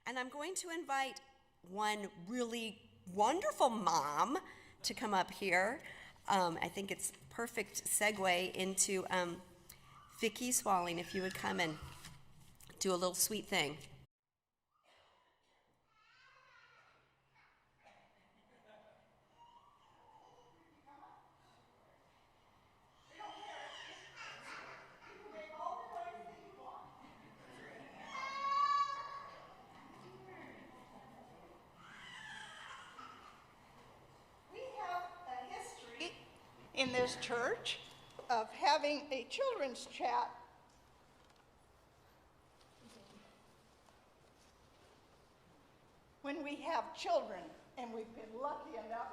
And I'm going to invite one really wonderful mom to come up here. I think it's perfect segue into Vicki Swalling, if you would come and do a little sweet thing. In this church of having a children's chat. When we have children, and we've been lucky enough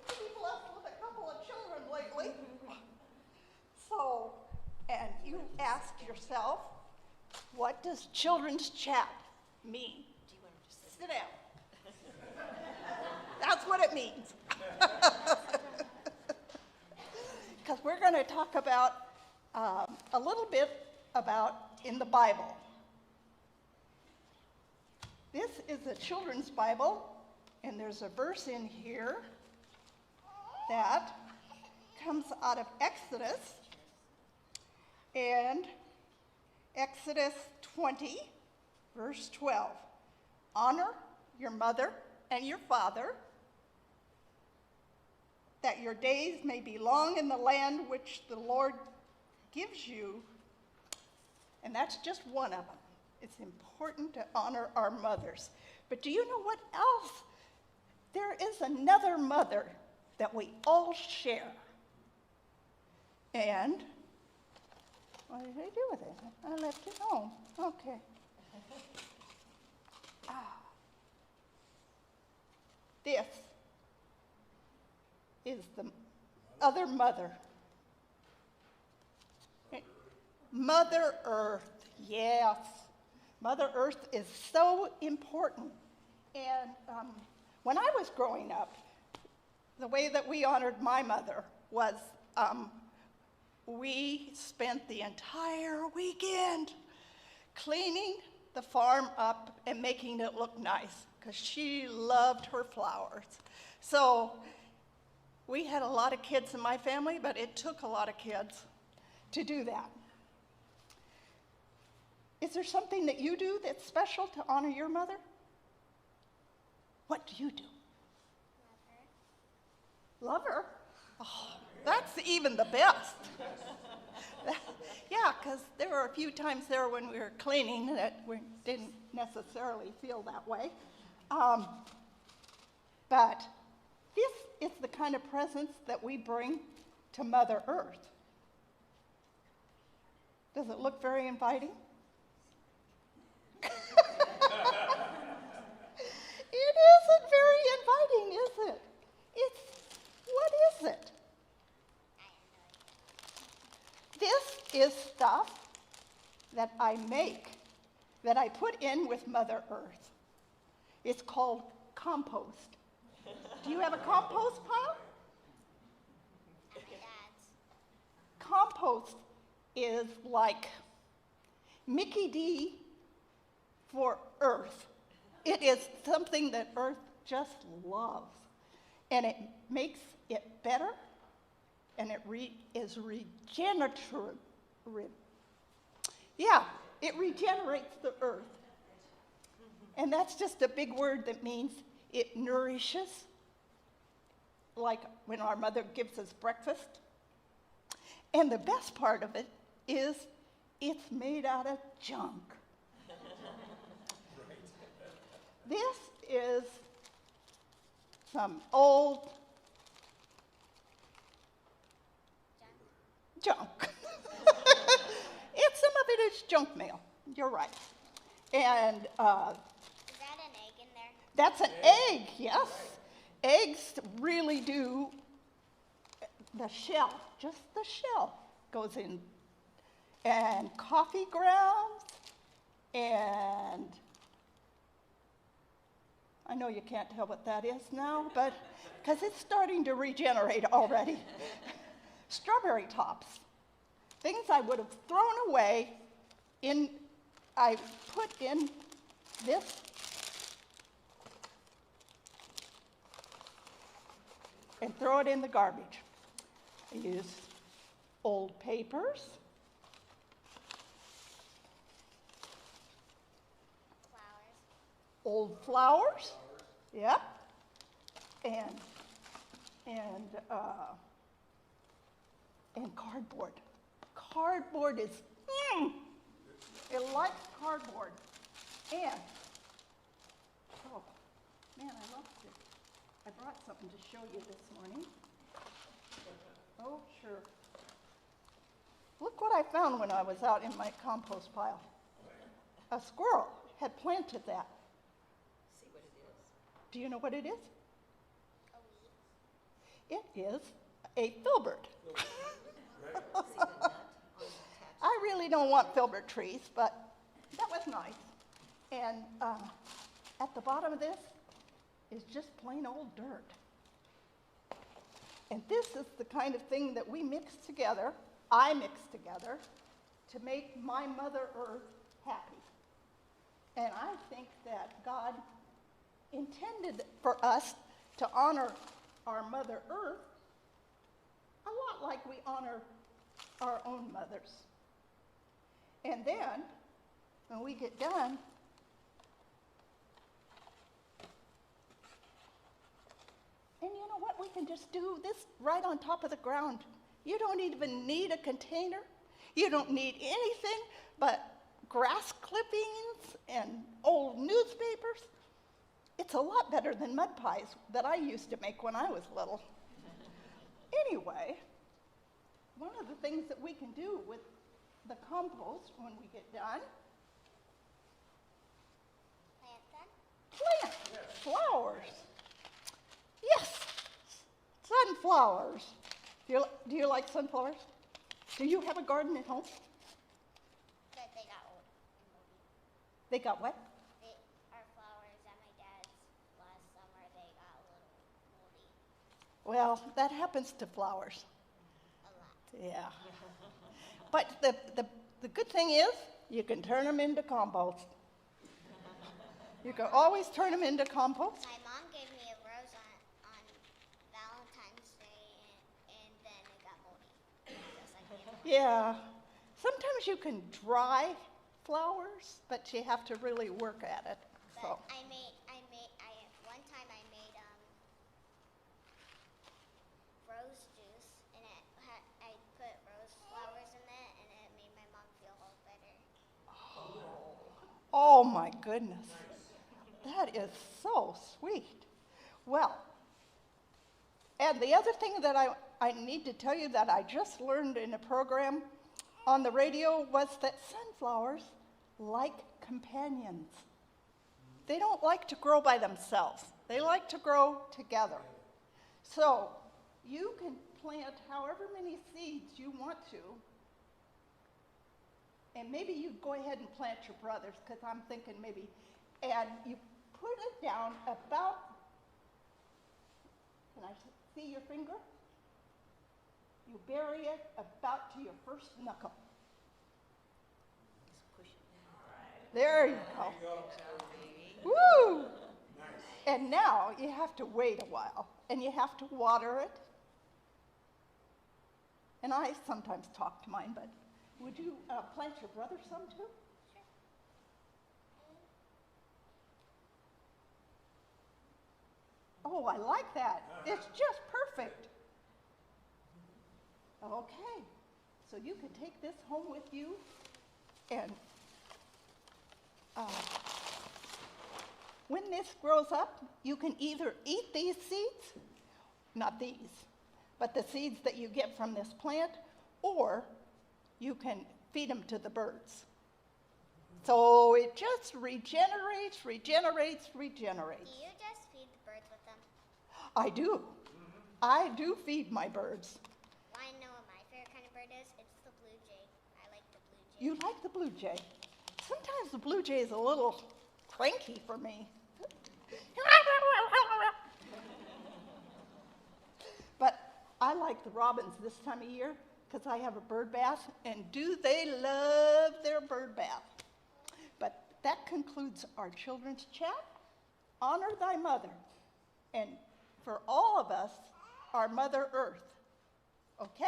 to be blessed with a couple of children lately. So, and you ask yourself, what does children's chat mean? Sit down. That's what it means. Because we're going to talk about a little bit about in the Bible. This is a children's Bible, and there's a verse in here that comes out of Exodus, and Exodus 20, verse 12. Honor your mother and your father, that your days may be long in the land which the Lord gives you. And that's just one of them. It's important to honor our mothers. But do you know what else? There is another mother that we all share. And what did I do with it? I left it home. Okay. This is the other mother. Mother Earth, yes. Mother Earth is so important. And when I was growing up, the way that we honored my mother was we spent the entire weekend cleaning the farm up and making it look nice, because she loved her flowers. So we had a lot of kids in my family, but it took a lot of kids to do that. Is there something that you do that's special to honor your mother? What do you do? Love her? Oh, that's even the best. Yeah, because there were a few times there when we were cleaning that we didn't necessarily feel that way. But this is the kind of presence that we bring to Mother Earth. Does it look very inviting? It isn't very inviting, is it? What is it? This is stuff that I make, that I put in with Mother Earth. It's called compost. Do you have a compost pile? Compost is like Mickey D for Earth. It is something that Earth just loves. And it makes it better, and it is regenerative. Yeah, it regenerates the Earth. And that's just a big word that means it nourishes, like when our mother gives us breakfast. And the best part of it is it's made out of junk. This is some old junk. Some of it is junk mail. You're right. And is that an egg in there? That's an egg, yes. Eggs really do, the shell, just the shell goes in. And coffee grounds, and I know you can't tell what that is now, but because it's starting to regenerate already. Strawberry tops, things I would have thrown away, I put in this and throw it in the garbage. I use old papers, Flowers. old flowers, yep, and cardboard. Cardboard is, it likes cardboard. And, oh, man, I lost it. I brought something to show you this morning. Oh, sure. Look what I found when I was out in my compost pile. A squirrel had planted that. See what it is. Do you know what it is? A weed. It is a filbert. See the nut on the attached. I really don't want filbert trees, but that was nice. And at the bottom of this is just plain old dirt. And this is the kind of thing that we mix together, I mix together, to make my Mother Earth happy. And I think that God intended for us to honor our Mother Earth a lot like we honor our own mothers. And then, when we get done, and you know what, we can just do this right on top of the ground. You don't even need a container. You don't need anything but grass clippings and old newspapers. It's a lot better than mud pies that I used to make when I was little. Anyway, one of the things that we can do with the compost when we get done, Plant them. plant flowers. Yes, sunflowers. Do you like sunflowers? Do you have a garden at home? But they got old and moldy. They got what? Our flowers at my dad's last summer, they got a little moldy. Well, that happens to flowers. A lot. Yeah. But the good thing is you can turn them into compost. You can always turn them into compost. My mom gave me a rose on Valentine's Day, and then it got moldy. Just like the other one. Yeah. Sometimes you can dry flowers, but you have to really work at it. So. But one time I made rose juice, and I put rose flowers in it, and it made my mom feel a little better. Oh my goodness. That is so sweet. Well, and the other thing that I need to tell you that I just learned in a program on the radio was that sunflowers like companions. They don't like to grow by themselves. They like to grow together. So you can plant however many seeds you want to, and maybe you go ahead and plant your brothers, because I'm thinking maybe, and you put it down about, can I see your finger? You bury it about to your first knuckle. Just push it down. There you go. Woo! And now you have to wait a while, and you have to water it. And I sometimes talk to mine, but would you plant your brother some too? Oh, I like that. It's just perfect. Okay, so you can take this home with you, and when this grows up, you can either eat these seeds, not these, but the seeds that you get from this plant, or you can feed them to the birds. So it just regenerates, regenerates, regenerates. Do you just feed the birds with them? I do. I do feed my birds. Want to know what my favorite kind of bird is? It's the blue jay. I like the blue jay. You like the blue jay. Sometimes the blue jay is a little cranky for me. But I like the robins this time of year because I have a bird bath, and do they love their bird bath. But that concludes our children's chat. Honor thy mother. And for all of us, our Mother Earth. Okay?